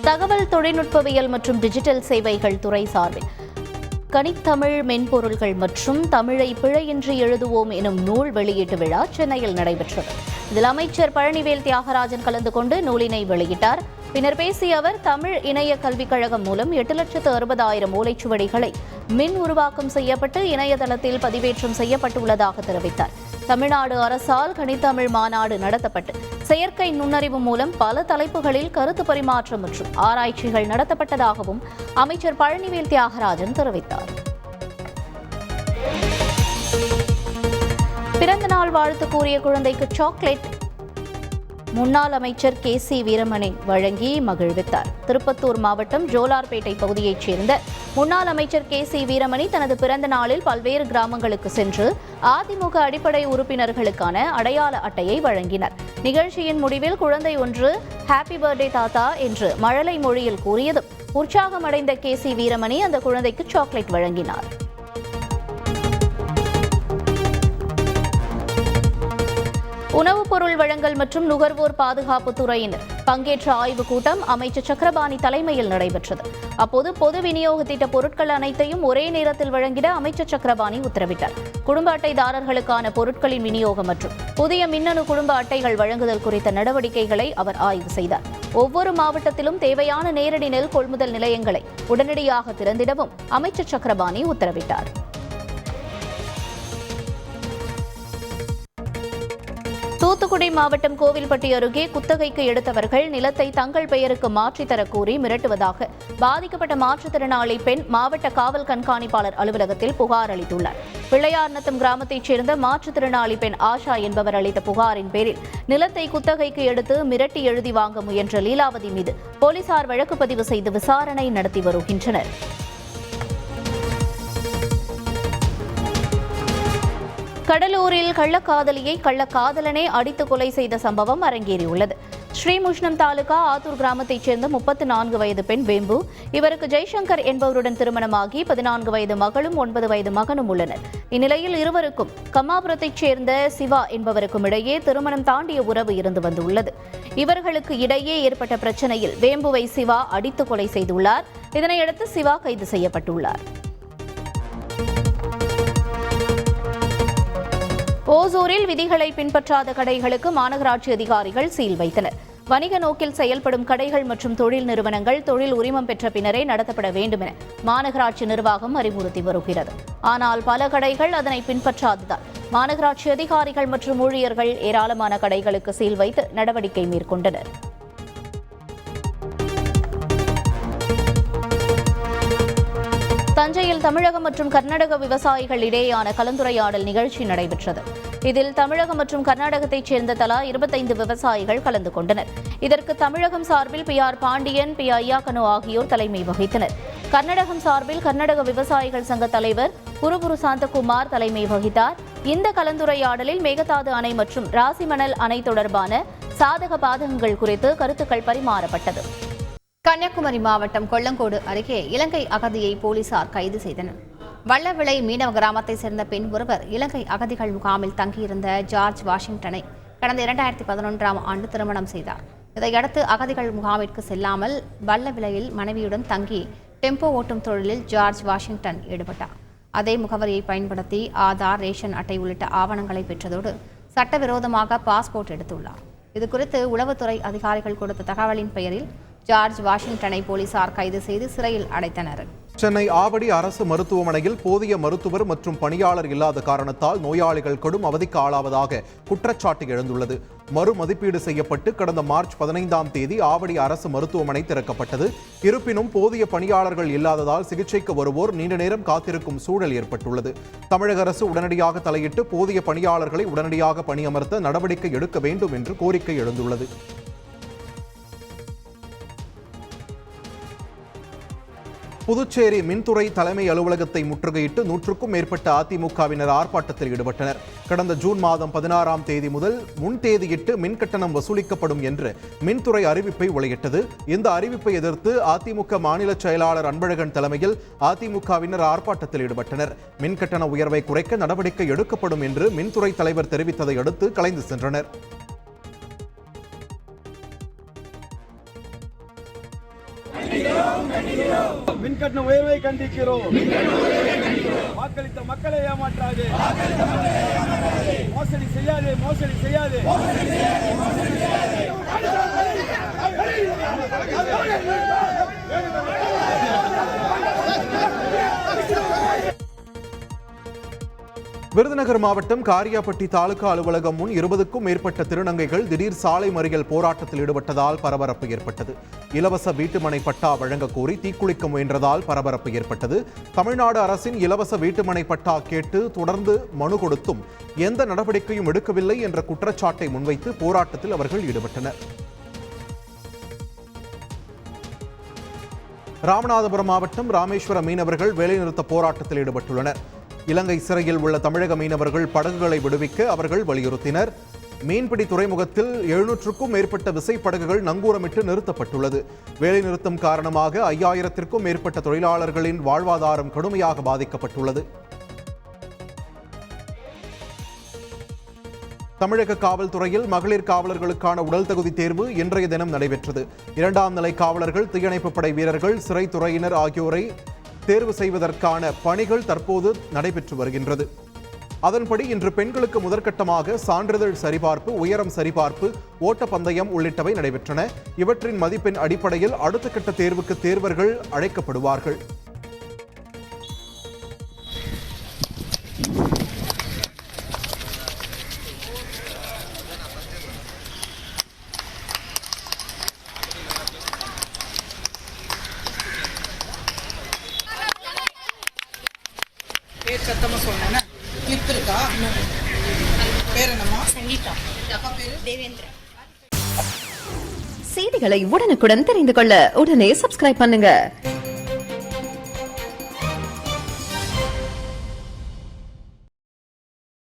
தகவல் தொழில்நுட்பவியல் மற்றும் டிஜிட்டல் சேவைகள் துறை சார்பில் கணித்தமிழ் மென்பொருள்கள் மற்றும் தமிழை பிழையின்றி எழுதுவோம் எனும் நூல் வெளியீட்டு விழா சென்னையில் நடைபெற்றது. இதில் அமைச்சர் பழனிவேல் தியாகராஜன் கலந்து கொண்டு நூலினை வெளியிட்டார். பின்னர் பேசிய அவர், தமிழ் இணைய கல்விக் கழகம் மூலம் 8,60,000 ஓலைச்சுவடிகளை மின் உருவாக்கம் செய்யப்பட்டு இணையதளத்தில் பதிவேற்றம் செய்யப்பட்டுள்ளதாக தெரிவித்தார். தமிழ்நாடு அரசால் கணித்தமிழ் மாநாடு நடத்தப்பட்டு செயற்கை நுண்ணறிவு மூலம் பல தலைப்புகளில் கருத்து பரிமாற்றம் மற்றும் ஆராய்ச்சிகள் நடத்தப்பட்டதாகவும் அமைச்சர் பழனிவேல் தியாகராஜன் தெரிவித்தார். பிறந்தநாள் வாழ்த்து கூறிய குழந்தைக்கு சாக்லேட் முன்னாள் அமைச்சர் KC வீரமணி வழங்கி மகிழ்வித்தார். திருப்பத்தூர் மாவட்டம் ஜோலார்பேட்டை பகுதியைச் சேர்ந்த முன்னாள் அமைச்சர் KC வீரமணி தனது பிறந்த நாளில் பல்வேறு கிராமங்களுக்கு சென்று அதிமுக அடிப்படை உறுப்பினர்களுக்கான அடையாள அட்டையை வழங்கினர். நிகழ்ச்சியின் முடிவில் குழந்தை ஒன்று ஹாப்பி பர்த்டே தாத்தா என்று மழலை மொழியில் கூறியதும் உற்சாகமடைந்த KC வீரமணி அந்த குழந்தைக்கு சாக்லேட் வழங்கினார். உணவுப் பொருள் வழங்கல் மற்றும் நுகர்வோர் பாதுகாப்பு துறையினர் பங்கேற்ற ஆய்வுக் கூட்டம் அமைச்சர் சக்கரபாணி தலைமையில் நடைபெற்றது. அப்போது பொது விநியோக திட்ட பொருட்கள் அனைத்தையும் ஒரே நேரத்தில் வழங்கிட அமைச்சர் சக்கரபாணி உத்தரவிட்டார். குடும்ப அட்டைதாரர்களுக்கான பொருட்களின் விநியோகம் மற்றும் புதிய மின்னணு குடும்ப அட்டைகள் வழங்குதல் குறித்த நடவடிக்கைகளை அவர் ஆய்வு செய்தார். ஒவ்வொரு மாவட்டத்திலும் தேவையான நேரடி நெல் கொள்முதல் நிலையங்களை உடனடியாக திறந்திடவும் அமைச்சர் சக்கரபாணி உத்தரவிட்டார். தூத்துக்குடி மாவட்டம் கோவில்பட்டி அருகே குத்தகைக்கு எடுத்தவர்கள் நிலத்தை தங்கள் பெயருக்கு மாற்றித்தரக் கோரி மிரட்டுவதாக பாதிக்கப்பட்ட மாற்றுத்திறனாளி பெண் மாவட்ட காவல் கண்காணிப்பாளர் அலுவலகத்தில் புகார் அளித்துள்ளார். பிள்ளையார்நத்தம் கிராமத்தைச் சேர்ந்த மாற்றுத்திறனாளி பெண் ஆஷா என்பவர் அளித்த புகாரின் பேரில் நிலத்தை குத்தகைக்கு எடுத்து மிரட்டி எழுதி வாங்க முயன்ற லீலாவதி மீது போலீசார் வழக்கு பதிவு செய்து விசாரணை நடத்தி வருகின்றனர். கடலூரில் கள்ளக்காதலியை கள்ளக்காதலனே அடித்து கொலை செய்த சம்பவம் அரங்கேறியுள்ளது. ஸ்ரீமுஷ்ணம் தாலுகா ஆத்தூர் கிராமத்தைச் சேர்ந்த 34 வயது பெண் வேம்பு. இவருக்கு ஜெய்சங்கர் என்பவருடன் திருமணமாகி 14 வயது மகளும் 9 வயது மகனும் உள்ளனர். இந்நிலையில் இருவருக்கும் கம்மாபுரத்தைச் சேர்ந்த சிவா என்பவருக்கும் இடையே திருமணம் தாண்டிய உறவு இருந்து வந்துள்ளது. இவர்களுக்கு இடையே ஏற்பட்ட பிரச்சனையில் வேம்புவை சிவா அடித்து கொலை செய்துள்ளார். இதனையடுத்து சிவா கைது செய்யப்பட்டுள்ளார். ஓசூரில் விதிகளை பின்பற்றாத கடைகளுக்கு மாநகராட்சி அதிகாரிகள் சீல் வைத்தனர். வணிக நோக்கில் செயல்படும் கடைகள் மற்றும் தொழில் நிறுவனங்கள் தொழில் உரிமம் பெற்ற பின்னரே நடத்தப்பட வேண்டும் என மாநகராட்சி நிர்வாகம் அறிவுறுத்தி வருகிறது. ஆனால் பல கடைகள் அதனை பின்பற்றாததால் மாநகராட்சி அதிகாரிகள் மற்றும் ஊழியர்கள் ஏராளமான கடைகளுக்கு சீல் வைத்து நடவடிக்கை மேற்கொண்டனர். தஞ்சையில் தமிழகம் மற்றும் கர்நாடக விவசாயிகள் இடையேயான கலந்துரையாடல் நிகழ்ச்சி நடைபெற்றது. இதில் தமிழகம் மற்றும் கர்நாடகத்தைச் சேர்ந்த தலா 25 விவசாயிகள் கலந்து கொண்டனர். இதற்கு தமிழகம் சார்பில் PR பாண்டியன், P. ஐயாக்கனு ஆகியோர் தலைமை வகித்தனர். கர்நாடகம் சார்பில் கர்நாடக விவசாயிகள் சங்க தலைவர் குருபுரு சாந்தகுமார் தலைமை வகித்தார். இந்த கலந்துரையாடலில் மேகதாது அணை மற்றும் ராசிமணல் அணை தொடர்பான சாதக பாதகங்கள் குறித்து கருத்துக்கள் பரிமாறப்பட்டது. கன்னியாகுமரி மாவட்டம் கொல்லங்கோடு அருகே இலங்கை அகதியை போலீசார் கைது செய்தனர். வள்ளவிளை மீனவ கிராமத்தைச் சேர்ந்த பெண் ஒருவர் இலங்கை அகதிகள் முகாமில் தங்கியிருந்த ஜார்ஜ் வாஷிங்டனை கடந்த 2011ஆம் ஆண்டு திருமணம் செய்தார். இதையடுத்து அகதிகள் முகாமிற்கு செல்லாமல் வள்ளவிளையில் மனைவியுடன் தங்கி டெம்போ ஓட்டும் தொழிலில் ஜார்ஜ் வாஷிங்டன் ஈடுபட்டார். அதே முகவரியை பயன்படுத்தி ஆதார், ரேஷன் அட்டை உள்ளிட்ட ஆவணங்களை பெற்றதோடு சட்டவிரோதமாக பாஸ்போர்ட் எடுத்துள்ளார். இதுகுறித்து உளவுத்துறை அதிகாரிகள் கொடுத்த தகவலின் பெயரில் ஜார்ஜ் வாஷிங்டனை போலீசார் கைது செய்து சிறையில் அடைத்தனர். சென்னை ஆவடி அரசு மருத்துவமனையில் போதிய மருத்துவர் மற்றும் பணியாளர் இல்லாத காரணத்தால் நோயாளிகள் கடும் அவதிக்கு ஆளாவதாக குற்றச்சாட்டு எழுந்துள்ளது. மறுமதிப்பீடு செய்யப்பட்டு கடந்த மார்ச் 15ஆம் தேதி ஆவடி அரசு மருத்துவமனை திறக்கப்பட்டது. இருப்பினும் போதிய பணியாளர்கள் இல்லாததால் சிகிச்சைக்கு வருவோர் நீண்ட நேரம் காத்திருக்கும் சூழல் ஏற்பட்டுள்ளது. தமிழக அரசு உடனடியாக தலையிட்டு போதிய பணியாளர்களை உடனடியாக பணியமர்த்த நடவடிக்கை எடுக்க வேண்டும் என்று கோரிக்கை எழுந்துள்ளது. புதுச்சேரி மின்துறை தலைமை அலுவலகத்தை முற்றுகையிட்டு 100க்கும் மேற்பட்ட அதிமுகவினர் ஆர்ப்பாட்டத்தில் ஈடுபட்டனர். கடந்த ஜூன் மாதம் 16ஆம் தேதி முதல் முன்தேதியிட்டு மின்கட்டணம் வசூலிக்கப்படும் என்று மின்துறை அறிவிப்பை வெளியிட்டது. இந்த அறிவிப்பை எதிர்த்து அதிமுக மாநில செயலாளர் அன்பழகன் தலைமையில் அதிமுகவினர் ஆர்ப்பாட்டத்தில் ஈடுபட்டனர். மின்கட்டண உயர்வை குறைக்க நடவடிக்கை எடுக்கப்படும் என்று மின்துறை தலைவர் தெரிவித்ததை அடுத்து கலைந்து சென்றனர். மின்கட்டண உயர்வை கண்டிக்கிறோம். வாக்களித்த மக்களை ஏமாற்றாதே. மோசடி செய்யாதே. மோசடி செய்யாதே. விருதுநகர் மாவட்டம் காரியாபட்டி தாலுகா அலுவலகம் முன் 20க்கும் மேற்பட்ட திருநங்கைகள் திடீர் சாலை மறியல் போராட்டத்தில் ஈடுபட்டதால் பரபரப்பு ஏற்பட்டது. இலவச வீட்டுமனை பட்டா வழங்க கோரி தீக்குளிக்க முயன்றதால் பரபரப்பு ஏற்பட்டது. தமிழ்நாடு அரசின் இலவச வீட்டுமனை பட்டா கேட்டு தொடர்ந்து மனு கொடுத்தும் எந்த நடவடிக்கையும் எடுக்கவில்லை என்ற குற்றச்சாட்டை முன்வைத்து போராட்டத்தில் அவர்கள் ஈடுபட்டனர். ராமநாதபுரம் மாவட்டம் ராமேஸ்வர மீனவர்கள் வேலைநிறுத்த போராட்டத்தில் ஈடுபட்டுள்ளனர். இலங்கை சிறையில் உள்ள தமிழக மீனவர்கள் படகுகளை விடுவிக்க அவர்கள் வலியுறுத்தினர். மீன்பிடி துறைமுகத்தில் 700க்கும் மேற்பட்ட விசைப்படகுகள் நங்கூரமிட்டு நிறுத்தப்பட்டுள்ளது. வேலைநிறுத்தம் காரணமாக 5000த்திற்கும் மேற்பட்ட தொழிலாளர்களின் வாழ்வாதாரம் கடுமையாக பாதிக்கப்பட்டுள்ளது. தமிழக காவல்துறையில் மகளிர் காவலர்களுக்கான உடல் தகுதி தேர்வு இன்றைய தினம் நடைபெற்றது. 2ஆம் நிலை காவலர்கள், தீயணைப்புப் படை வீரர்கள், சிறைத்துறையினர் ஆகியோரை தேர்வு செய்வதற்கான பணிகள் தற்போது நடைபெற்று வருகின்றது. அதன்படி இன்று பெண்களுக்கு முதற்கட்டமாக சான்றிதழ் சரிபார்ப்பு, உயரம் சரிபார்ப்பு, ஓட்டப்பந்தயம் உள்ளிட்டவை நடைபெற்றன. இவற்றின் மதிப்பெண் அடிப்படையில் அடுத்த கட்ட தேர்வுக்கு தேர்வர்கள் அழைக்கப்படுவார்கள். சத்தமா சொன்னா கிளிப் இருக்கா? பேர் என்னம்மா? சங்கீதா. அப்பா பேரு தேவேந்திரன். செய்திகளை உடனுக்குடன் தெரிந்து கொள்ள உடனே சப்ஸ்கிரைப் பண்ணுங்க.